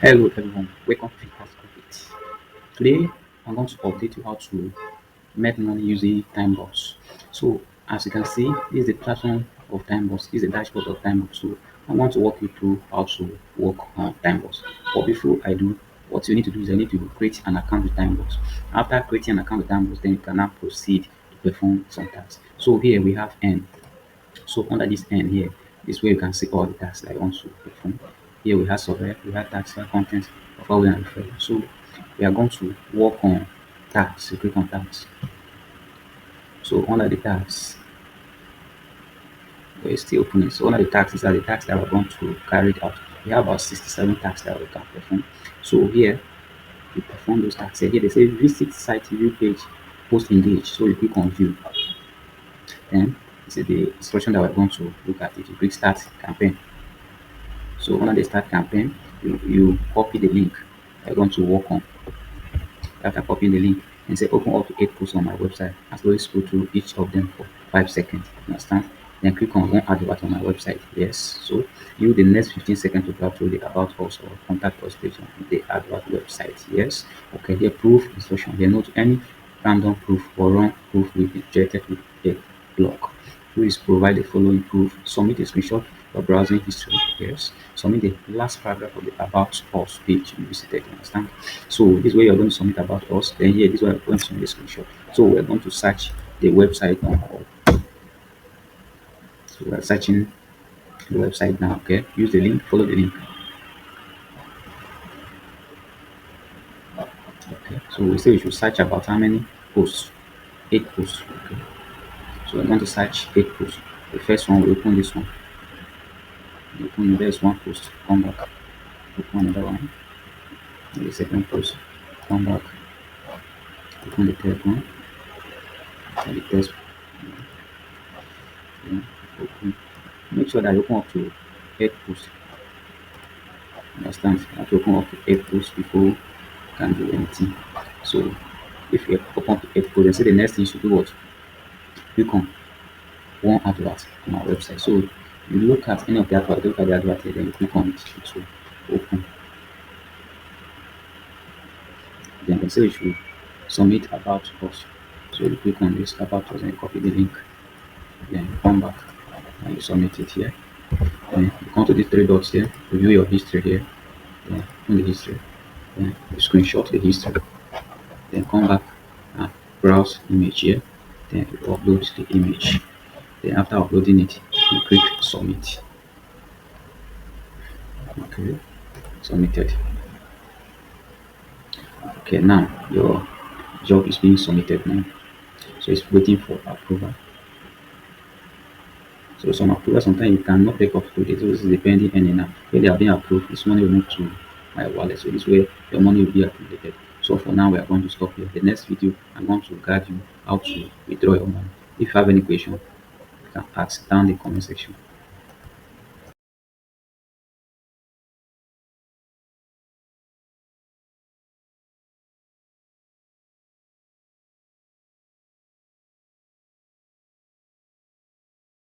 Hello everyone, welcome to Fast Update. Today I'm going to update you how to make money using TimeBucks. So as you can see, this is the platform of TimeBucks, this is the dashboard of TimeBucks. So I want to walk you through how to work on TimeBucks. But before I do, what you need to do is you need to create an account with TimeBucks. After creating an account with TimeBucks, then you can now proceed to perform some tasks. So here we have N. So under this N here is where you can see all the tasks that I want to perform. Here we have survey, we have tax, content, of all we are referring. So we are going to work on tax. You click on tax. So under the tax, we're still opening. So under the taxes are the tax that we're going to carry it out. We have about 67 tasks that we can perform. So here we perform those tasks. Here they say visit site view page, post engage. So you click on view. Then this is the instruction that we're going to look at. It you click start campaign. So under the start campaign, you copy the link you're going to work on. After copying the link and say open up to 8 posts on my website and slowly scroll through each of them for 5 seconds. Understand? Then click on one advert on my website. Yes. So use the next 15 seconds to browse through the about us or contact us page on the advert website. Yes. Okay. Here proof instruction. Here note any random proof or wrong proof will be rejected with a block. Please provide the following proof. Submit a screenshot of browsing history. Yes. Submit the last paragraph of the about us page you visited. Understand? So this way you're going to submit about us. Then here this way we're going to submit a screenshot. So we're going to search the website now. So we're searching the website now. Okay. Use the link. Follow the link. Okay. So we say we should search about how many posts? 8 posts. Okay. So we're going to search 8 posts. The first one we open this one. We open there's one post. Come back. Open another one. And the second post. Come back. Open the third one. And the first one. Open. Make sure that you open up to 8 posts. Understand? You have to open up to 8 posts before you can do anything. So if you open up to 8 posts, then say the next thing you should do what? Click on one advert on our website. So you look at any of the advert, look at the advert here, then you click on it to open. Then they say you should submit about us. So you click on this about us and copy the link. Then you come back and you submit it here. Then you come to these 3 dots here, review your history here. Then open the history. Then you screenshot the history. Then come back and browse image here. Then you upload the image. Then after uploading it, you click submit. Okay, submitted. Okay, now your job is being submitted now. So it's waiting for approval. So some approval sometimes you cannot take up to this. So this is depending on now. When they are being approved, this money will move to my wallet. So this way your money will be accumulated. So for now we are going to stop here. The next video I'm going to guide you how to withdraw your money. If you have any question, you can ask down in the comment section.